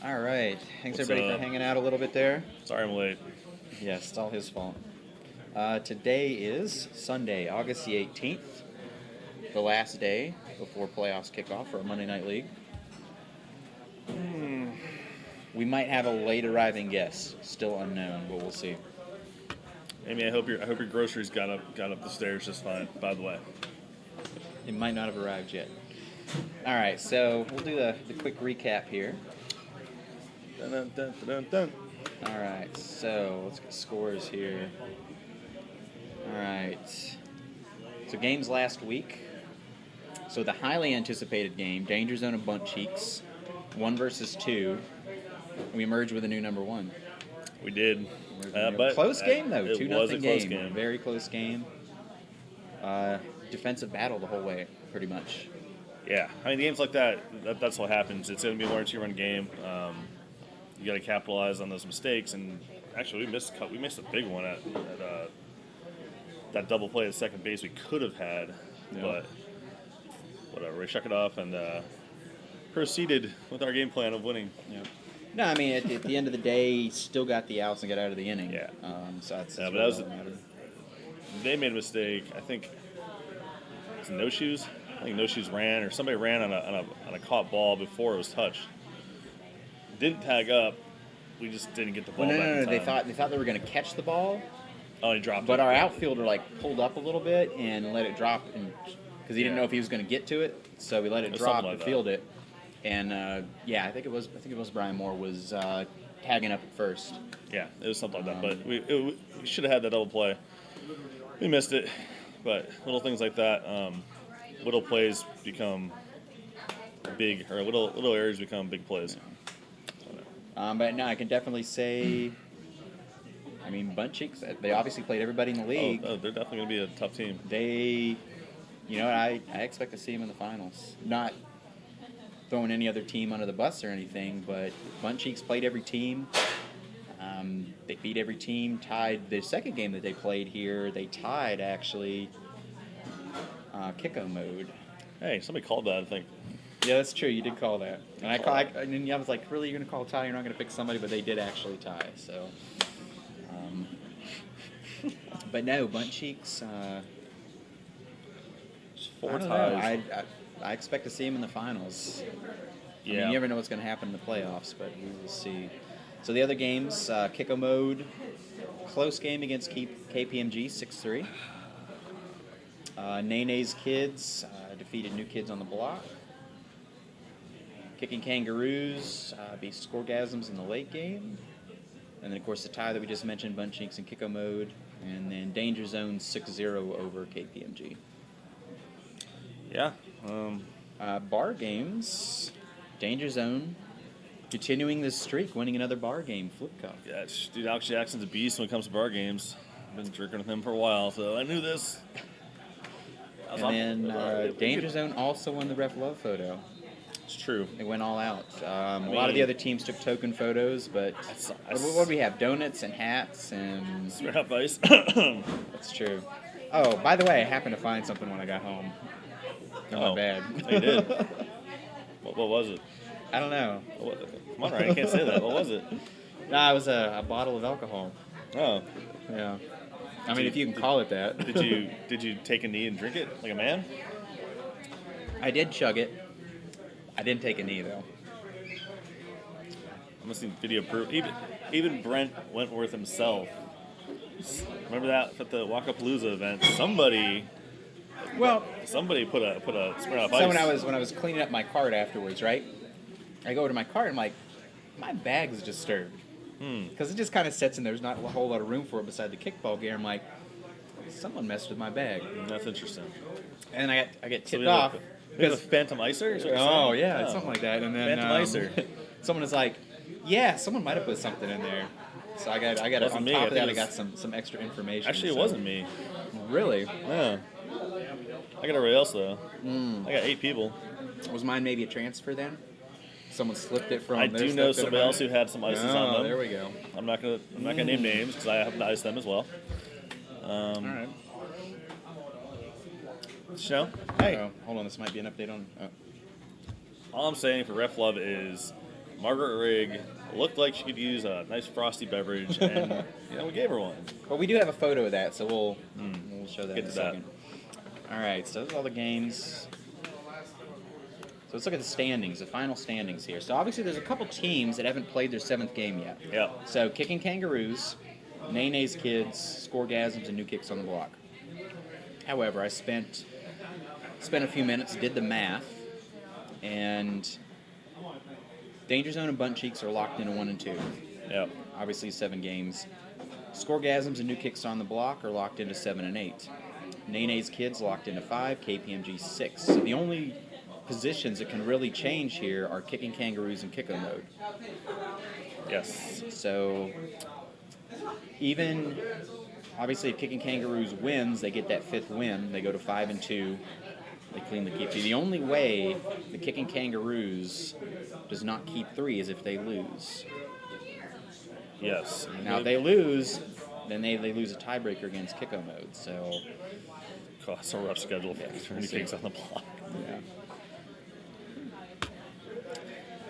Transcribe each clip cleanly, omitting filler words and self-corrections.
All right. Thanks What's everybody up? for hanging out a little bit there. Sorry I'm late. Yes, it's all his fault. Today is Sunday, August the 18th, the last day before playoffs kick off for our Monday Night League. We might have a late arriving guest, still unknown, but we'll see. Amy, I hope your groceries got up the stairs just fine. By the way, It might not have arrived yet. All right, so we'll do the quick recap here. dun, dun, dun, dun, dun. All right, so let's get scores here. All right. So games last week. So the highly anticipated game, Danger Zone and Bunt Cheeks, 1 versus 2. We emerged with a new number 1. We did, but Close game though, it 2-0 was a close game. game. Very close game. Defensive battle the whole way, pretty much. Yeah, I mean games like that, that's what happens. It's going to be a 1 or 2 run game. You got to capitalize on those mistakes, and actually we missed a big one at that double play at second base we could have had, but whatever. We shook it off and proceeded with our game plan of winning. Yeah. No, I mean at the end of the day, still got the outs and got out of the inning. Yeah. So that's Yeah, but really that was all that mattered. they made a mistake. I think it's no shoes. I think no shoes ran, or somebody ran on a caught ball before it was touched. Didn't tag up. We just didn't get the ball Well, back in no. time. They thought they were going to catch the ball, Oh, he dropped but it. our outfielder pulled up a little bit and let it drop, because he didn't know if he was going to get to it, so we let it Or drop something like to that. field it. And I think it was Brian Moore was tagging up at first. Yeah, it was something like that. But we should have had that double play. We missed it. But little things like that, little plays become big, or little areas become big plays. But no, I can definitely say, I mean, Bunt Cheeks, they obviously played everybody in the league. Oh, they're definitely going to be a tough team. They, I expect to see them in the finals. Not throwing any other team under the bus or anything, but Bunt Cheeks played every team. They beat every team, tied the second game that they played here. They tied, actually, Kicko mode. Hey, somebody called that, I think. Yeah, that's true. You did call that. And I was like, really, you're going to call a tie? You're not going to pick somebody? But they did actually tie. So, but no, Bunt Cheeks. Four I don't ties. know. I expect to see him in the finals. I mean, Yeah. you never know what's going to happen in the playoffs, but we will see. So the other games, Kicko mode, close game against KPMG, 6-3. Nene's Kids defeated New Kids on the Block. Kicking Kangaroos beat Scoregasms in the late game. And then, of course, the tie that we just mentioned, Bunt Cheeks and Kicko mode. And then Danger Zone 6-0 over KPMG. Yeah. Bar games, Danger Zone continuing this streak, winning another bar game, Flip Cup. Yeah, dude, Alex Jackson's a beast when it comes to bar games. I've been drinking with him for a while, so I knew this. And then Danger Zone also won the Ref Love photo. It's true. They went all out. A lot of the other teams took token photos, but what do we have? Donuts and hats and... Straight up ice. That's true. Oh, by the way, I happened to find something when I got home. In my bag. Oh, you did? What was it? I don't know. Come on, Ryan, you can't say that. What was it? Nah, it was a bottle of alcohol. Oh. Yeah. I mean, if you can call it that. Did you take a knee and drink it like a man? I did chug it. I didn't take a knee, though. I'm gonna see video proof. Even Brent Wentworth himself. Remember that at the Walkapalooza event? Somebody put a Smirnoff Ice. So when I was cleaning up my cart afterwards, right? I go over to my cart and I'm like, my bag's disturbed. Because it just kind of sits in there. There's not a whole lot of room for it beside the kickball gear. I'm like, someone messed with my bag. That's interesting. And I get tipped So off. we have a Phantom Icer? Is what you're Oh, saying? yeah, something like that. And then Phantom Icer. someone is like, yeah, someone might have put something in there. So I got Wasn't on me. top I of think that, it I was- got some extra information. Actually, it so- wasn't me. Really? Yeah. I got everybody else, though. I got 8 people. Was mine maybe a transfer then? Someone slipped it from I their do stuff know to somebody mine? else who had some ices on Oh, them. there we go. I'm not gonna name names because I happen to ice them as well. All right. Show? Hey. Oh, hold on, this might be an update on... Oh. All I'm saying for Ref Love is Margaret Rigg looked like she could use a nice frosty beverage, and we gave her one. But we do have a photo of that, so we'll show that Get in a to that. second. All right, so those are all the games. So let's look at the standings, the final standings here. So obviously there's a couple teams that haven't played their 7th game yet. Yeah. So Kicking Kangaroos, Nene's Kids, Scoregasms, and New Kicks on the Block. However, I spent a few minutes, did the math, and Danger Zone and Bunt Cheeks are locked into 1 and 2. Yeah. Obviously 7 games. Scoregasms and New Kicks on the Block are locked into 7 and 8. Nene's Kids locked into 5, KPMG 6. So the only positions that can really change here are Kicking Kangaroos and Kicko Mode. Yes. So even obviously if Kicking Kangaroos wins, they get that 5th win. They go to 5 and 2. They clean the keep. The only way the Kicking Kangaroos does not keep 3 is if they lose. Yes. Now if they lose, then they lose a tiebreaker against Kicko Mode. So That's a rough schedule for New Kicks on the Block. yeah.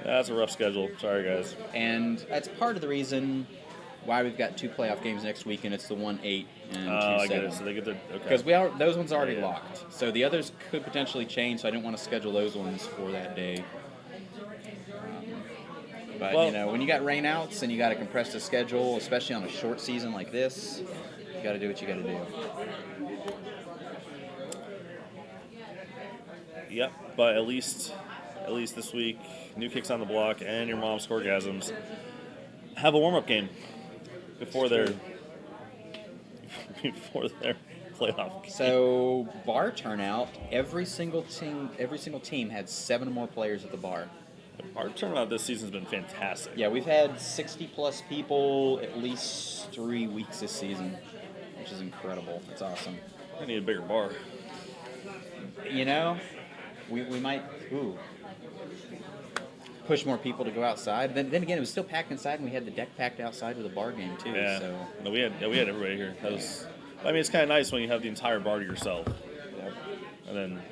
That's a rough schedule. Sorry, guys. And that's part of the reason why we've got 2 playoff games next week, and it's the 1-8 and 2-7. I get it. So they get their Because those ones are already locked. So the others could potentially change, so I didn't want to schedule those ones for that day. But, when you got rainouts and you got to compress the schedule, especially on a short season like this, you got to do what you got to do. Yep. But at least this week, New Kicks on the Block and your mom's Scoregasms have a warm-up game before their playoff game. So bar turnout, every single team had 7 or more players at the bar. Our turnout this season's been fantastic. Yeah, we've had 60-plus people at least 3 weeks this season, which is incredible. It's awesome. I need a bigger bar. We might push more people to go outside. Then again, it was still packed inside, and we had the deck packed outside with a bar game too. Yeah. So No, we had everybody here. It's kind of nice when you have the entire bar to yourself, and then.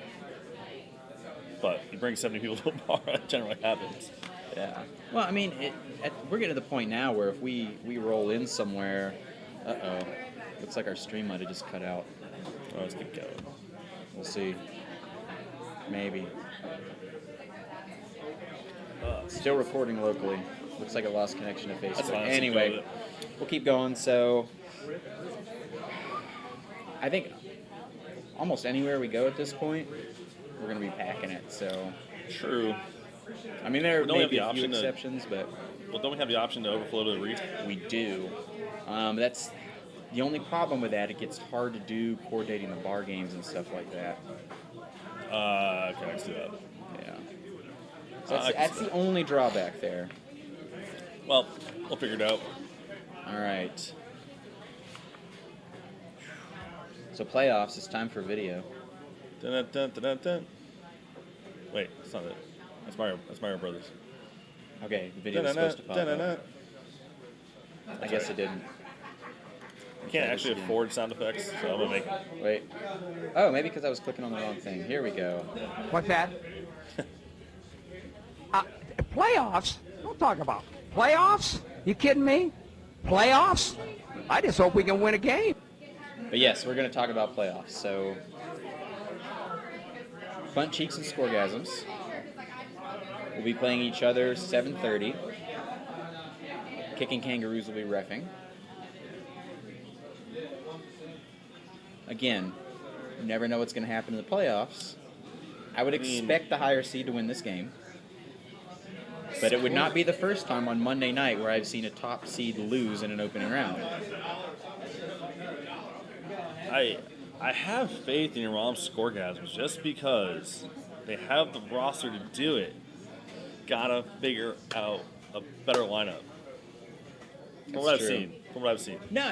But you bring 70 people to a bar, that generally happens. yeah. Well, I mean, we're getting to the point now where if we roll in somewhere, looks like our stream might have just cut out. Oh, let's keep going. We'll see. Maybe. Still recording locally. Looks like it lost connection to Facebook. That's fine. Anyway, we'll keep going. So, I think almost anywhere we go at this point, we're going to be packing it. So, True. I mean, there may be a few option to- exceptions, but Well, don't we have the option to overflow to the reef? we do. That's the only problem with that. It gets hard to do coordinating the bar games and stuff like that. Okay, let's do that. Yeah. So I can that's see the that. only drawback there. Well, we'll figure it out. All right. So playoffs. It's time for video. Dun, dun, dun, dun, dun. Wait, that's not it. That's Mario Brothers. Okay, the video was Dun, dun, supposed to pop dun, dun, up. dun. I guess it didn't. I can't Try this actually again. afford sound effects, so I'm gonna make. Wait. Oh, maybe because I was clicking on the wrong thing. Here we go. What's that? Playoffs? Don't talk about playoffs. You kidding me? Playoffs? I just hope we can win a game. But yes, we're going to talk about playoffs. So, Bunt Cheeks and Scoregasms will be playing each other 7:30. Kicking Kangaroos will be reffing. Again, you never know what's going to happen in the playoffs. I would expect the higher seed to win this game. But it would not be the first time on Monday night where I've seen a top seed lose in an opening round. I have faith in your mom's Scoregasms just because they have the roster to do it. Gotta figure out a better lineup. From what I've seen. No,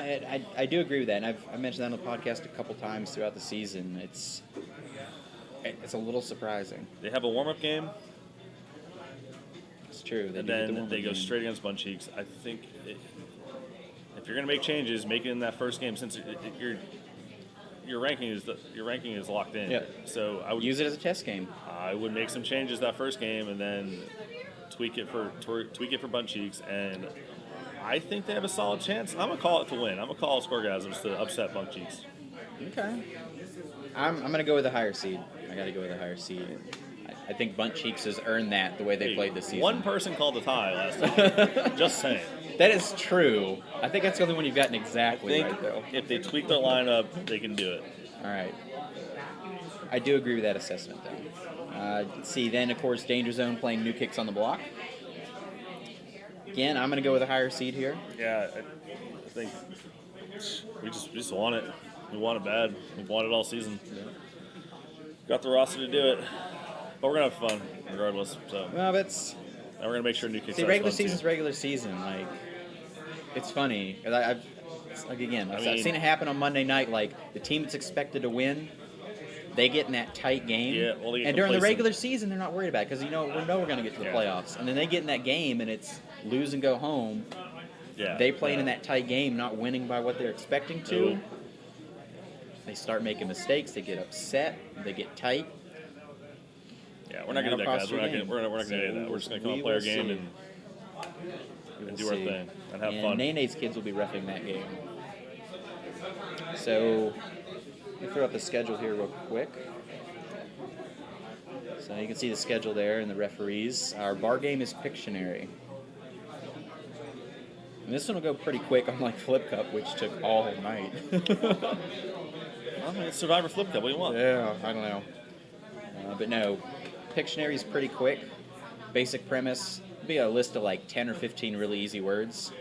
I do agree with that, and I've mentioned that on the podcast a couple times throughout the season. It's a little surprising. They have a warm-up game, It's true. and then they go straight against Bunt Cheeks. I think if you're gonna make changes, make it in that first game since your ranking is locked in. Yeah. So I would Use it as a test game. I would make some changes that first game, and then tweak it for bunt cheeks, and I think they have a solid chance. I'm gonna call it to win. I'm gonna call Scoregasms to upset bunt cheeks. Okay. I'm going to go with a higher seed. I got to go with a higher seed. I think Bunt Cheeks has earned that the way they played this season. One person called a tie last time. Just saying. That is true. I think that's the only one you've gotten exactly right, though. If they tweak their lineup, they can do it. All right. I do agree with that assessment, though. Let's see, then, of course, Danger Zone playing New Kicks on the Block. Again, I'm going to go with a higher seed here. Yeah, I think we just want it. We want it bad. We've wanted it all season. Yeah. Got the roster to do it. But we're going to have fun regardless. So. Well, that's... And we're going to make sure New Kicks See, has regular fun, season's too. regular season. Like, it's funny. I've I've seen it happen on Monday night. Like, the team that's expected to win, they get in that tight game. Yeah, well, they get and during the complacent. regular season, they're not worried about it because, we know we're going to get to the Yeah. playoffs. And then they get in that game, and it's lose and go home. Yeah. They playing yeah. in that tight game, not winning by what they're expecting to. Nope. They start making mistakes. They get upset. They get tight. Yeah, we're not going to do that, guys. We're not going to do that. We're just going to come and play our game and do our thing and have fun. Nene's kids will be roughing that game. So, let me throw up the schedule here real quick. So you can see the schedule there and the referees. Our bar game is Pictionary. And this one will go pretty quick, unlike Flip Cup, which took all night. Well, it's Survivor Flip Cup. What do you want? Yeah, I don't know. But no, Pictionary is pretty quick. Basic premise, be a list of like 10 or 15 really easy words.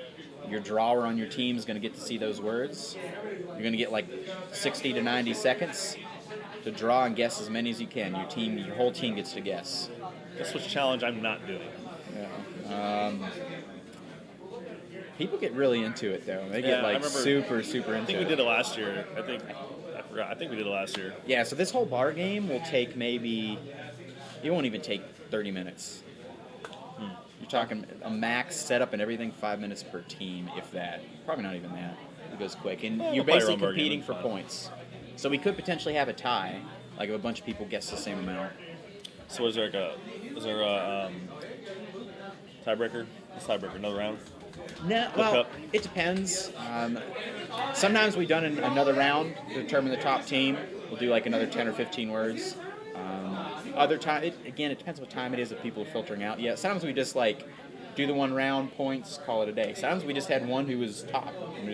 Your drawer on your team is going to get to see those words. You're going to get like 60 to 90 seconds to draw and guess as many as you can. Your whole team gets to guess. Guess which challenge I'm not doing. Yeah. People get really into it though. They get I like remember- super into I think we it. did it last year. I forgot. I think we did it last year. Yeah, so this whole bar game will take maybe, it won't even take 30 minutes. You're talking a max setup and everything, 5 minutes per team, if that. Probably not even that. It goes quick. And Well, you're we'll play basically our own bar game, competing it's for fine. points. So we could potentially have a tie, like if a bunch of people guess the same amount. So is there a tiebreaker? What's tiebreaker? Another round? No, well, Cup? it depends. Sometimes we've done another round to determine the top team. We'll do like another 10 or 15 words. Other time, it depends what time it is if people are filtering out. Yeah, sometimes we just like do the one round, points, call it a day. Sometimes we just had one who was top, and we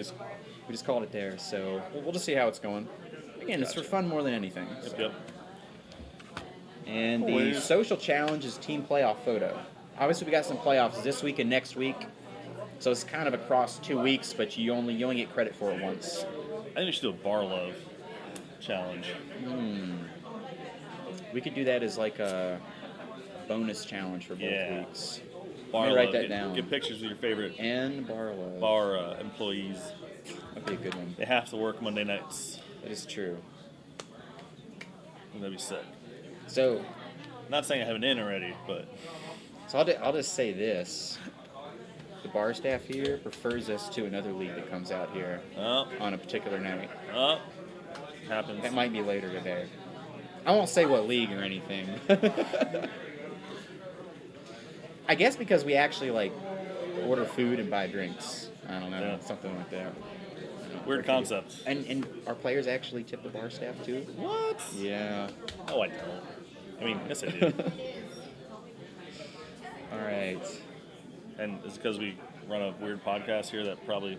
just called it there. So we'll just see how it's going. Again, it's for fun more than anything. Yep. And the Always. social challenge is team playoff photo. Obviously, we got some playoffs this week and next week, so it's kind of across 2 weeks, but you only get credit for it once. I think we should do a bar love challenge. We could do that as like a bonus challenge for both weeks. Bar Let me write love. that down. Get pictures of your favorite And Barlow. bar employees. That'd be a good one. They have to work Monday nights. That is true. That'd be sick. So, Not saying I have an in already, but I'll just say this. The bar staff here prefers us to another league that comes out here on a particular night. Happens. That might be later today. I won't say what league or anything. I guess because we actually like order food and buy drinks. I don't know, Yeah. something like that. Weird concept. And our players actually tip the bar staff too? What? Yeah. Oh, I don't. I mean, yes, I do. All right. And it's because we run a weird podcast here that probably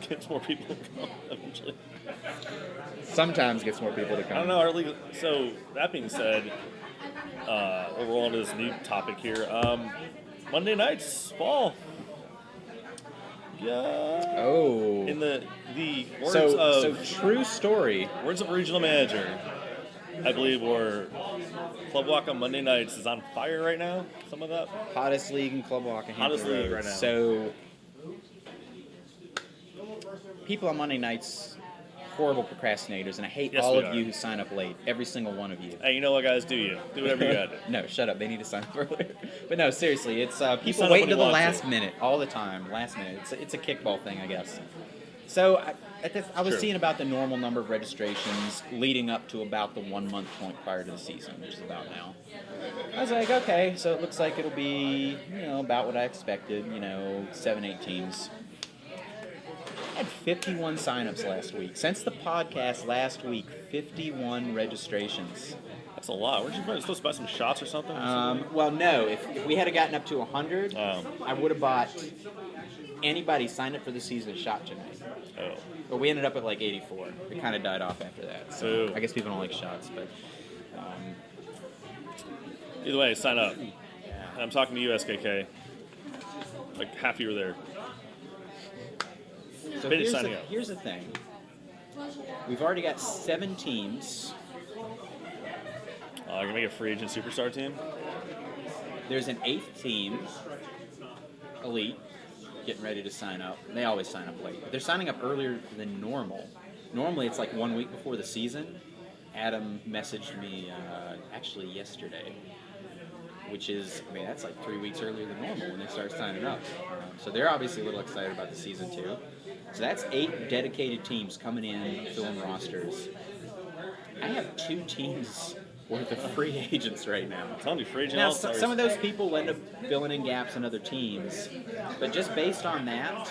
gets more people to come eventually. Sometimes gets more people to come. I don't know. Our league. So that being said, we're rolling to this new topic here. Monday nights, fall. Yeah. Oh. In the words So of true story. words of regional manager, I believe we're Club Walk on Monday nights is on fire right now. Some of that. Hottest league in Club Walk in Hottest Hampton league Roads. right now. So people on Monday nights, horrible procrastinators, and I hate Yes, all we of are. you who sign up late. Every single one of you. Hey, you know what, guys? Do you do whatever you got? No, shut up. They need to sign up earlier. But no, seriously, it's people sign up wait when you until the want last to. minute all the time. Last minute. It's a kickball thing, I guess. So I was True. seeing about the normal number of registrations leading up to about the 1 month point prior to the season, which is about now. I was like, okay, so it looks like it'll be, about what I expected, 7, 8 teams. I had 51 signups last week. Since the podcast last week, 51 registrations. That's a lot. Weren't you supposed to buy some shots or something? Well, no. If we had gotten up to 100, I would have bought anybody signed up for the season a shot tonight. Oh. But we ended up at like 84. It kind of died off after that. So Ooh. I guess people don't like shots, but Either way, sign up. And I'm talking to you, SKK. Like, half you were there. so Finish signing up. here's the thing. We've already got 7 teams. You're going to make a free agent superstar team? There's an 8th team, Elite, getting ready to sign up. They always sign up late. But they're signing up earlier than normal. Normally it's like 1 week before the season. Adam messaged me actually yesterday, which is, that's like 3 weeks earlier than normal when they start signing up. So they're obviously a little excited about the season too. So that's 8 dedicated teams coming in, filling rosters. I have 2 teams worth of free agents right now. I'm telling you, free agent Now, all-stars. some of those people will end up filling in gaps in other teams, but just based on that,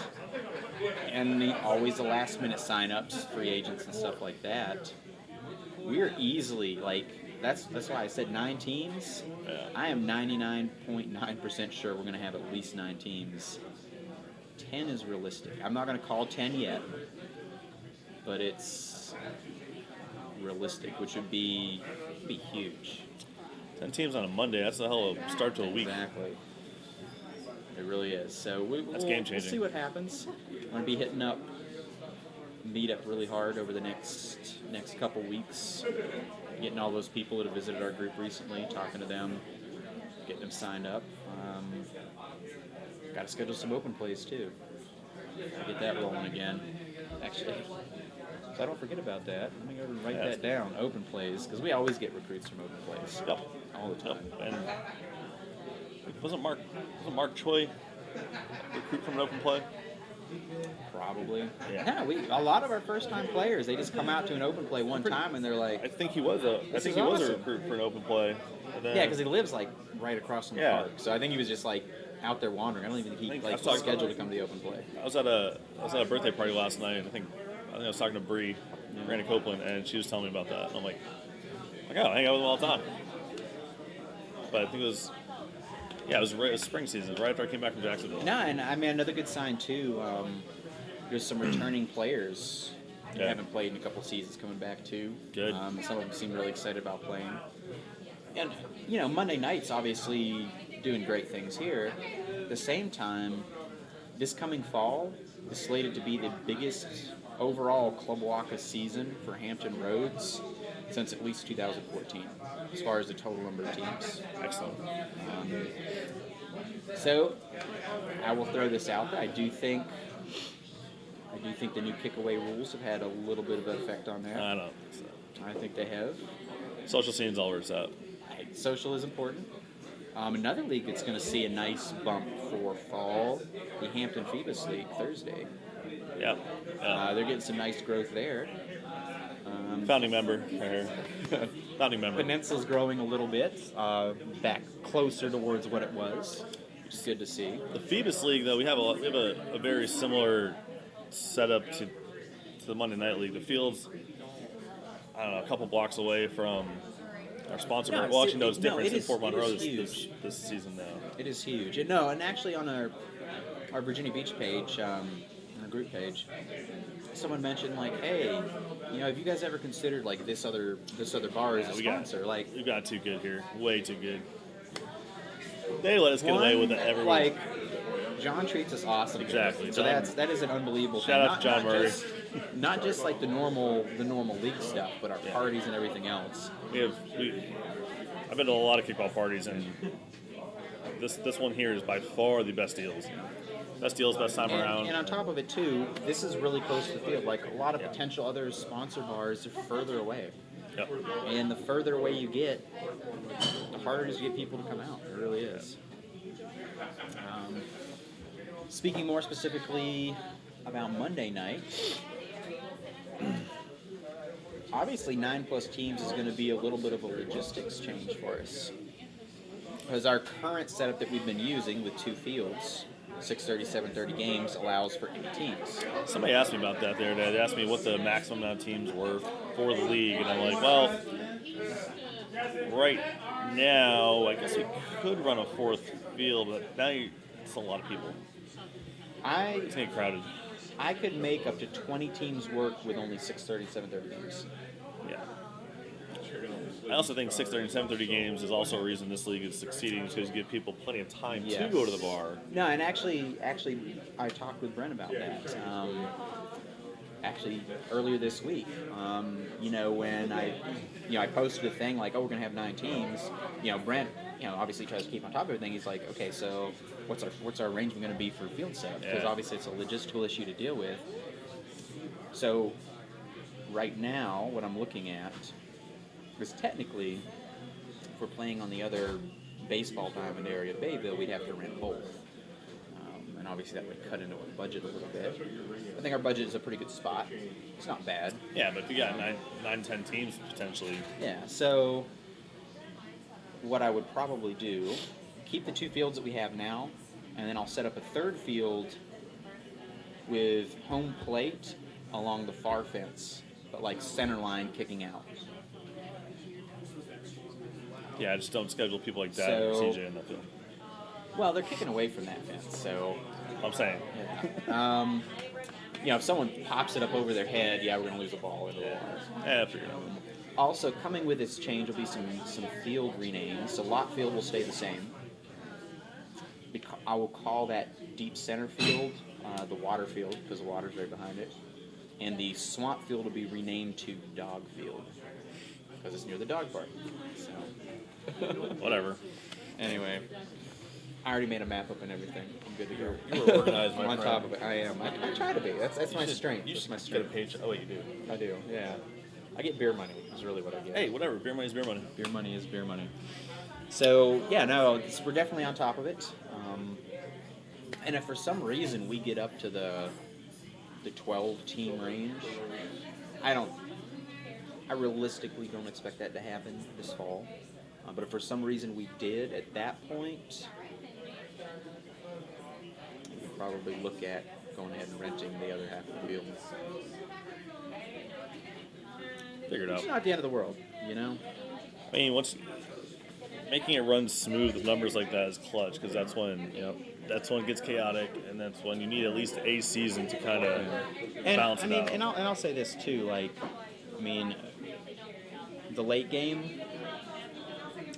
and always the last-minute sign-ups, free agents and stuff like that, we're easily, that's why I said 9 teams. Yeah. I am 99.9% sure we're going to have at least 9 teams. 10 is realistic. I'm not going to call 10 yet, but it's realistic, which would be huge. 10 teams on a Monday, that's a hell of a start to a week. Exactly. It really is. So we'll game-changing. see what happens. I'm going to be hitting up meet up really hard over the next couple weeks, getting all those people that have visited our group recently, talking to them, getting them signed up. Got to schedule some open plays too. Get that rolling again. Actually, so I don't forget about that. Let me go and write that down. Open plays, because we always get recruits from open plays. Yep. All the time. Yep. And wasn't Mark Choi recruit from an open play? Probably. Yeah. A lot of our first-time players, they just come out to an open play one time and they're like, I think he was a is a awesome. recruit for an open play. And then, yeah, because he lives like right across from the Yeah. park. So I think he was just like out there wandering. I don't even think he I was scheduled to come to the open play. I was at a birthday party last night. I think I was talking to Bree, Randy Copeland, and she was telling me about that. And I'm like, I hang out with him all the time. But I think it was spring season, right after I came back from Jacksonville. No, and I mean another good sign too. There's some returning players who haven't played in a couple seasons coming back too. Good. Some of them seem really excited about playing. And Monday nights obviously doing great things here. At the same time, this coming fall is slated to be the biggest overall Club Waka season for Hampton Roads since at least 2014, as far as the total number of teams. Excellent. So I will throw this out there. I do think the new kick-away rules have had a little bit of an effect on that. I don't think so. I think they have. Social scene's all where it's at. Social is important. Another league that's going to see a nice bump for fall, the Hampton Phoebus League, Thursday. Yeah. They're getting some nice growth there. Founding member right here. Founding member. Peninsula's growing a little bit, back closer towards what it was, which is good to see. The Phoebus League, though, we have a very similar setup to the Monday Night League. The field's, I don't know, a couple blocks away from our sponsor. No, Well, actually, no, it's different. it It's in is- Fort it Monroe is this season now. It is huge. And actually on our Virginia Beach page, on our group page, someone mentioned like, hey, have you guys ever considered like this other bar as a sponsor? We've got too good here. Way too good. They let us get away with it every week. John treats us awesome. Exactly. So that is an unbelievable Shout thing. out to John Murray. Not just like the normal league stuff, but our parties and everything else. I've been to a lot of kickball parties, and this one here is by far the best deals. Best deals, best time around. And on top of it too, this is really close to the field. Like a lot of potential other sponsor bars are further away. Yep. And the further away you get, the harder it is to get people to come out. It really is. Speaking more specifically about Monday night, obviously 9+ teams is going to be a little bit of a logistics change for us. Because our current setup that we've been using with 2 fields, 6:30, 7:30 games, allows for 8 teams. Somebody asked me about that the other day. They asked me what the maximum amount of teams were for the league, and I'm like, well, right now, I guess we could run a 4th field, but now it's a lot of people. It's going to get crowded. I could make up to 20 teams work with only 6:30, 7:30 games. Yeah. I also think 6:30 and 7:30 games is also a reason this league is succeeding, because you give people plenty of time to go to the bar. No, and actually, I talked with Brent about that. Actually, earlier this week, when I posted a thing like, oh, we're gonna have 9 teams. Brent, obviously tries to keep on top of everything. He's like, okay, so what's our arrangement gonna be for field setup? Because obviously it's a logistical issue to deal with. So, right now, what I'm looking at is technically, if we're playing on the other baseball diamond area at Bayville, we'd have to rent both. And obviously that would cut into our budget a little bit. I think our budget is a pretty good spot. It's not bad. Yeah, but if you got 10 teams potentially. Yeah, so what I would probably do, keep the 2 fields that we have now, and then I'll set up a 3rd field with home plate along the far fence, but like center line kicking out. Yeah, just don't schedule people like that So- CJ in that field. Well, they're kicking away from that fence, so I'm saying. if someone pops it up over their head, we're going to lose the ball into the water. Yeah, I figured it out. Also, coming with this change will be some field renames. So lot field will stay the same. I will call that deep center field the water field, because the water's right behind it. And the swamp field will be renamed to dog field, because it's near the dog park. So, Whatever. anyway, I already made a map up and everything. I'm good to go. You were organized, my I'm on friend. top of it. I am. I try to be. That's my strength. You That's should my get a strength. page. Oh, wait, you do. I do. Yeah. I get beer money. Is really what I get. Hey, whatever. Beer money's beer money. Beer money is beer money. So we're definitely on top of it. And if for some reason we get up to the 12 team range, I realistically don't expect that to happen this fall. But if for some reason we did at that point, we could probably look at going ahead and renting the other half of the field. Figure it out. It's not the end of the world, I mean, making it run smooth with numbers like that is clutch, because that's when it gets chaotic, and that's when you need at least a season to kind of balance it out. And I'll say this too, the late game.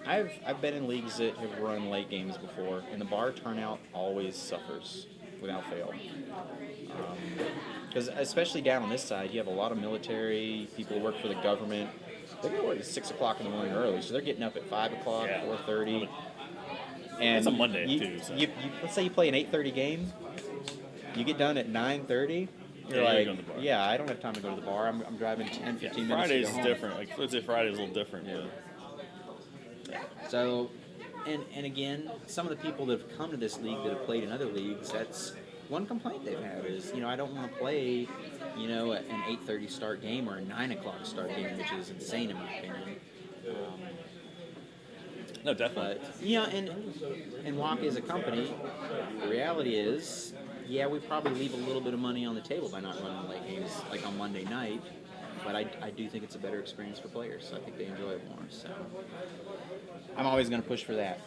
I've been in leagues that have run late games before, and the bar turnout always suffers without fail. Because especially down on this side, you have a lot of military people who work for the government. They're going to work at 6 o'clock in the morning early, so they're getting up at 5 o'clock, 4:30. And It's a Monday, too, so. Let's say you play an 8:30 game, you get done at 9:30. You're Yeah, like, you're going to the bar. yeah, I don't have time to go to the bar. I'm driving 10, 15 minutes Friday's to go home. different. Like Thursday, Friday is a little different. Yeah. But So, and again, some of the people that have come to this league that have played in other leagues, that's one complaint they've had is, I don't want to play, an 8:30 start game or a 9 o'clock start game, which is insane in my opinion. no, definitely. But and Walk as a company, the reality is, we probably leave a little bit of money on the table by not running late games like on Monday night. But I do think it's a better experience for players. So I think they enjoy it more. So I'm always going to push for that.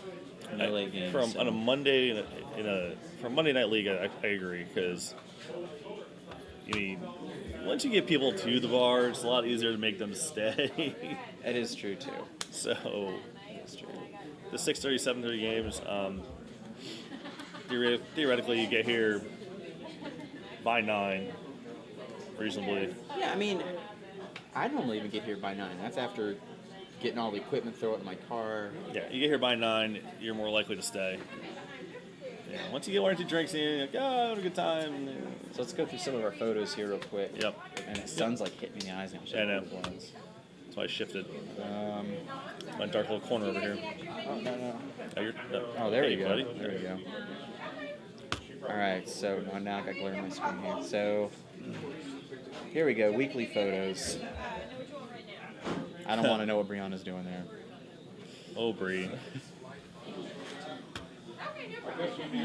No late games. On a Monday for a Monday night league, I agree, because once you get people to the bar, it's a lot easier to make them stay. It is true too. So It's true. the 6:30, 7:30 games, theoretically you get here by 9, reasonably. Yeah, I normally even get here by 9. That's after getting all the equipment, throw it in my car. Yeah, you get here by 9, you're more likely to stay. Yeah, once you get 1 or 2 drinks in, you're like, I had a good time. So let's go through some of our photos here real quick. Yep. And the sun's like hitting me in the eyes now. Yeah, I know. That's why I shifted. My dark little corner over here. Oh, no. Oh, There hey, we go. buddy. There we go. All right, so now I got glare on my screen here. So here we go, weekly photos. I don't want to know what Brianna's doing there. Oh, Bree.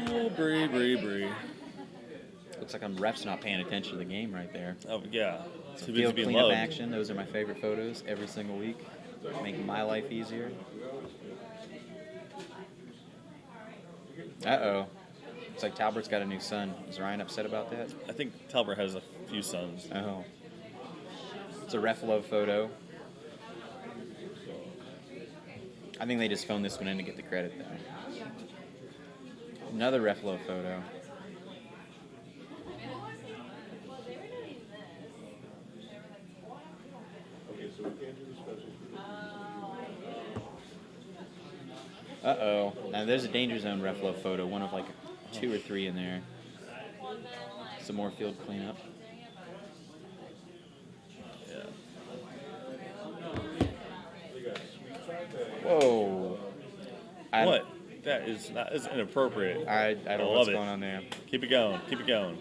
Oh, Bree. Looks like I'm refs not paying attention to the game right there. Oh, yeah. Some Too busy field being cleanup loved. action. Those are my favorite photos every single week. Making my life easier. Uh-oh. Looks like Talbert's got a new son. Is Ryan upset about that? I think Talbert has a few sons. Oh. It's a ref love photo. I think they just phoned this one in to get the credit, though. Another ref love photo. Uh-oh. Now there's a danger zone ref love photo. One of like 2 or 3 in there. Some more field cleanup. Yeah. Whoa. What? That is inappropriate. I don't know love what's it. going on there. Keep it going. Keep it going.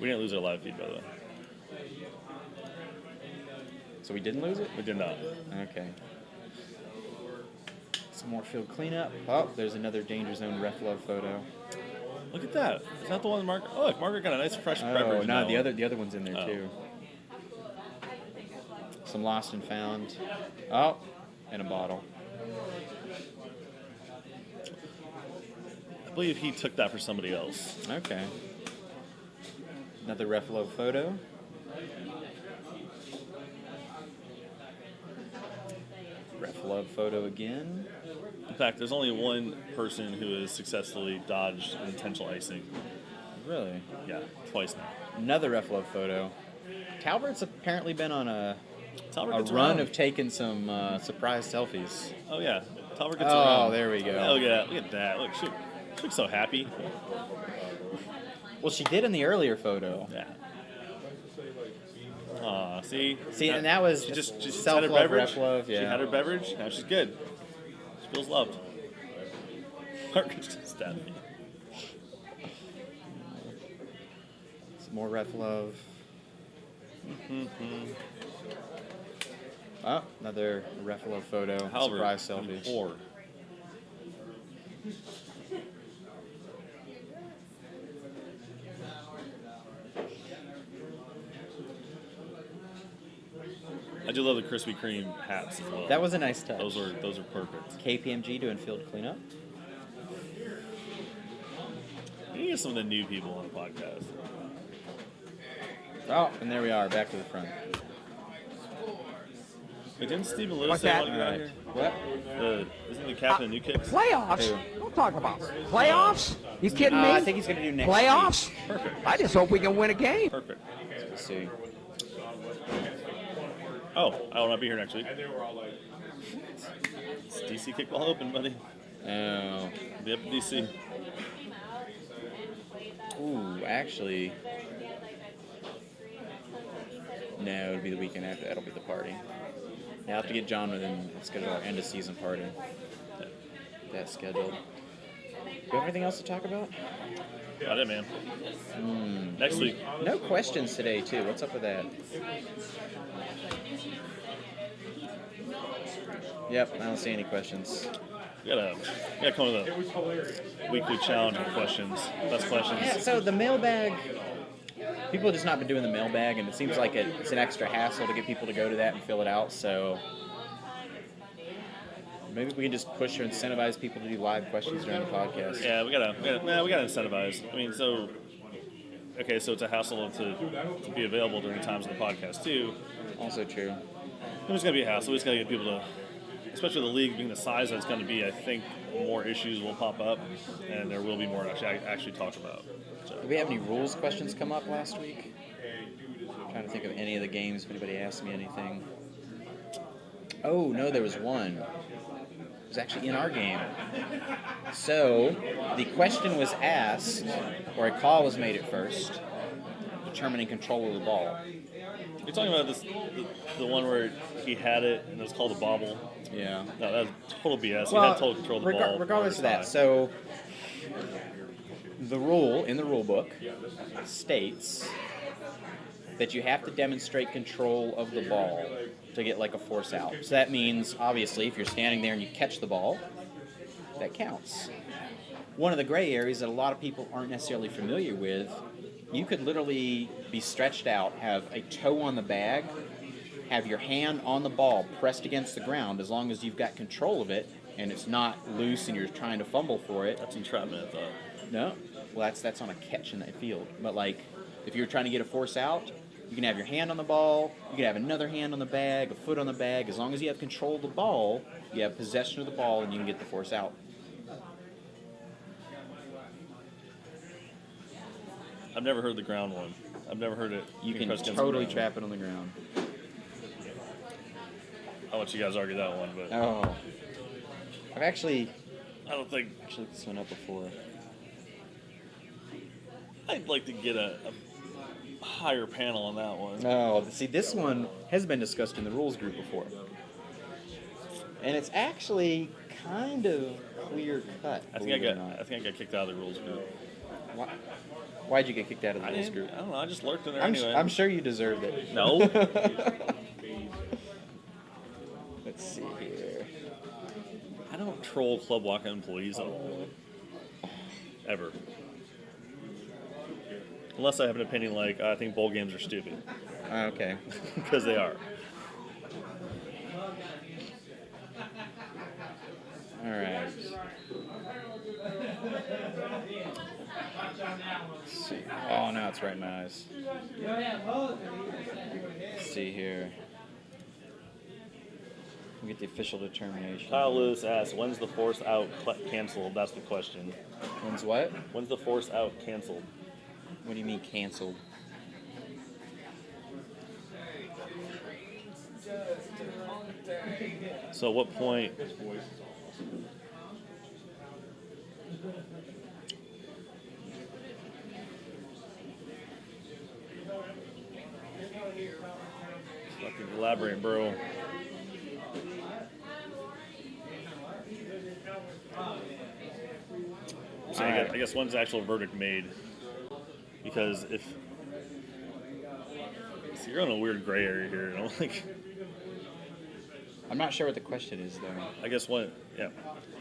We didn't lose our live feed, by the way. So we didn't lose it? We did not. Okay. Some more field cleanup. Oh, there's another danger zone ref love photo. Look at that. Is that the one Margaret? Oh, look, Margaret got a nice fresh beverage. Oh, in no, that the one. other one's in there Oh. too. Some lost and found. Oh, and a bottle. I believe he took that for somebody else. Okay. Another ref love photo. Ref love photo again. In fact, there's only one person who has successfully dodged intentional icing. Really? Yeah, twice now. Another ref love photo. Talbert's apparently been on a Talbert gets run around. of taking some surprise selfies. Oh yeah, Talbot gets Oh, around. there we go. Yeah, look at that. Look at that. Look, she looks so happy. Well, she did in the earlier photo. Yeah. Aw, see? See, and that was she just had her self-love, beverage. ref love, She yeah. had her beverage. Now she's good. She feels loved. Margaret's just stabbed me. Some more ref love. Oh, another ref love photo. Halbert, Surprise you selfies. whore. I do love the Krispy Kreme hats as well. That was a nice touch. Those are perfect. KPMG doing field cleanup. We need to get some of the new people on the podcast. Oh, and there we are, back to the front. Wait, didn't Stephen Lewis What's say he that? wanted to get out here? What? Isn't the captain of New Kicks? Playoffs? Who? Don't talk about playoffs. You kidding me? I think he's going to do next Playoffs? Perfect. I just hope we can win a game. Perfect. week. Let's see. Oh, I will not be here next week. It's DC Kickball Open, buddy. Oh. Be up in DC. Ooh, actually. No, it'll be the weekend after. That'll be the party. Yeah, I'll have to get John and schedule our end of season party. That's scheduled. Do you have anything else to talk about? Got it, man. Next week. No questions today, too. What's up with that? Yep, I don't see any questions. We gotta come with a weekly challenge of questions. Best questions. Yeah, so the mailbag, people have just not been doing the mailbag, and it seems like it's an extra hassle to get people to go to that and fill it out, so maybe we can just push or incentivize people to do live questions during the podcast. Yeah, we gotta incentivize. I mean, so it's a hassle to be available during times of the podcast too. Also true. There's gonna be a hassle. We just gotta get people to, especially the league being the size that it's going to be. I think more issues will pop up, and there will be more to actually talk about. So. Did we have any rules questions come up last week? I'm trying to think of any of the games, if anybody asked me anything. Oh, no, there was one. It was actually in our game. So, the question was asked, or a call was made at first, determining control of the ball. You're talking about the one where he had it, and it was called a bobble. Yeah. No, that was total BS. Well, he had total control of the ball. regardless of that, so the rule in the rule book states that you have to demonstrate control of the ball to get like a force out. So that means, obviously, if you're standing there and you catch the ball, that counts. One of the gray areas that a lot of people aren't necessarily familiar with, you could literally be stretched out, have a toe on the bag, have your hand on the ball pressed against the ground, as long as you've got control of it and it's not loose and you're trying to fumble for it. That's entrapment, I thought. No. Well, that's on a catch in that field. But like, if you're trying to get a force out, you can have your hand on the ball, you can have another hand on the bag, a foot on the bag. As long as you have control of the ball, you have possession of the ball, and you can get the force out. I've never heard the ground one. I've never heard it. You can press against totally the ground. trap it on the ground. I'll let you guys argue that one, but Oh. I've actually I don't think looked this one up before. I'd like to get a higher panel on that one. Oh, see, this one has been discussed in the rules group before. And it's actually kind of clear cut. I think I got kicked out of the rules group. Why'd you get kicked out of the I rules group? don't know. I just lurked in there I'm anyway. I'm sure you deserved it. No. Let's see here. I don't troll Club Waka employees at all. Ever. Unless I have an opinion like, I think bowl games are stupid. Okay. Because they are. All right. Let's see. Oh, now it's right in my eyes. Let's see here. We get the official determination. Kyle Lewis asks, when's the force out canceled? That's the question. When's what? When's the force out canceled? What do you mean canceled? So at what point... Fucking elaborate, bro. So I guess when's the actual verdict made? Because if so you're in a weird gray area here, you know? Like, I'm not sure what the question is, though. I guess when, yeah.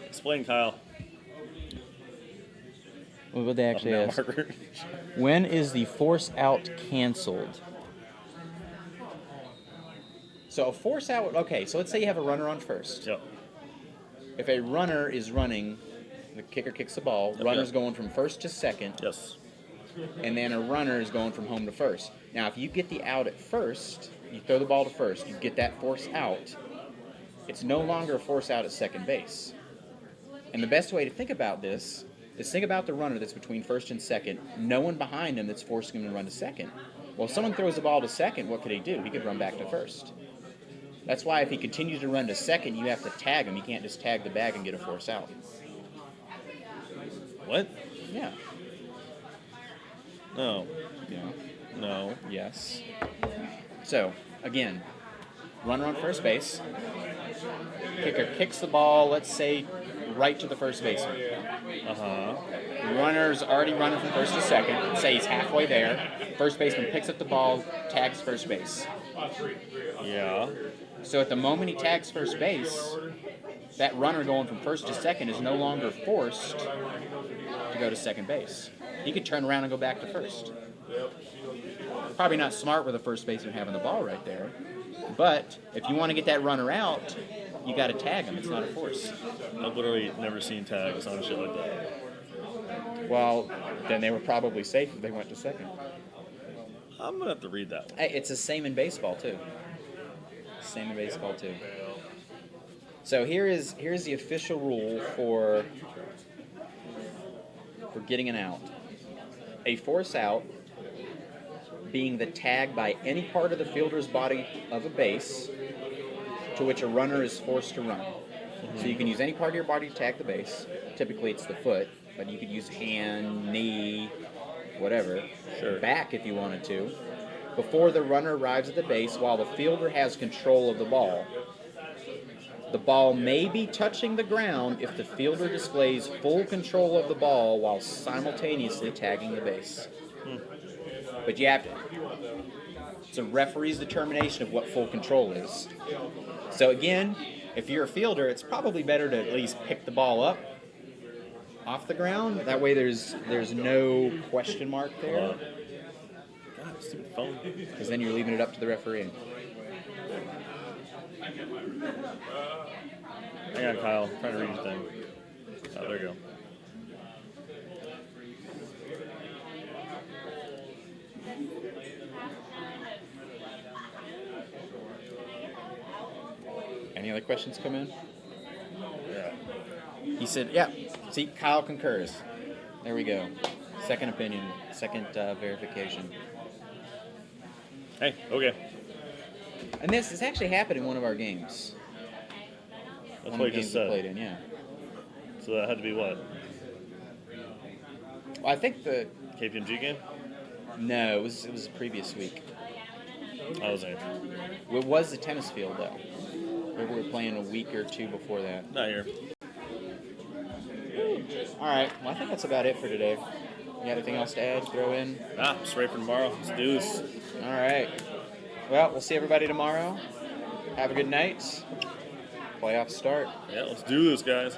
Explain, Kyle. What would they actually Now, ask? Margaret. When is the force out canceled? So a force out, okay, so let's say you have a runner on first. Yep. If a runner is running, the kicker kicks the ball, Yep, runner's yep. going from first to second, Yes. and then a runner is going from home to first. Now, if you get the out at first, you throw the ball to first, you get that force out, it's no longer a force out at second base. And the best way to think about this is think about the runner that's between first and second, no one behind him that's forcing him to run to second. Well, if someone throws the ball to second, what could he do? He could run back to first. That's why if he continues to run to second, you have to tag him. You can't just tag the bag and get a force out. What? Yeah. No. Yeah. No. Yes. So, again, runner on first base. Kicker kicks the ball, let's say, right to the first baseman. Uh-huh. Runner's already running from first to second. Let's say he's halfway there. First baseman picks up the ball, tags first base. Yeah. So at the moment he tags first base, that runner going from first to second is no longer forced to go to second base. He could turn around and go back to first. Probably not smart with a first baseman having the ball right there. But if you want to get that runner out, you got to tag him. It's not a force. I've literally never seen tags on shit like that. Well, then they were probably safe if they went to second. I'm going to have to read that one. Hey, it's the same in baseball, too. Same in baseball, too. So here's the official rule for getting an out. A force out being the tag by any part of the fielder's body of a base to which a runner is forced to run. So you can use any part of your body to tag the base. Typically it's the foot, but you could use hand, knee, whatever. Sure. Back if you wanted to. Before the runner arrives at the base, while the fielder has control of the ball. The ball may be touching the ground if the fielder displays full control of the ball while simultaneously tagging the base. But you have to, It's a referee's determination of what full control is. So again, if you're a fielder, it's probably better to at least pick the ball up off the ground. That way there's no question mark there. God, stupid phone. Because then you're leaving it up to the referee. Hang on, Kyle. I'm trying to read your thing. Oh, there you go. Any other questions come in? Yeah. He said, yeah. See, Kyle concurs. There we go. Second opinion, second verification. Hey, okay. And this has actually happened in one of our games. That's One what of you the just games we said. played in, yeah. So that had to be what? Well, I think KPMG game? no, it was the previous week. I was there. It was the tennis field though. Maybe we were playing a week or two before that. Not here. All right. Well, I think that's about it for today. You got anything else to add? Throw in? Ah, just ready for tomorrow. Let's do this. All right. Well, we'll see everybody tomorrow. Have a good night. Playoffs start. Yeah, let's do this, guys.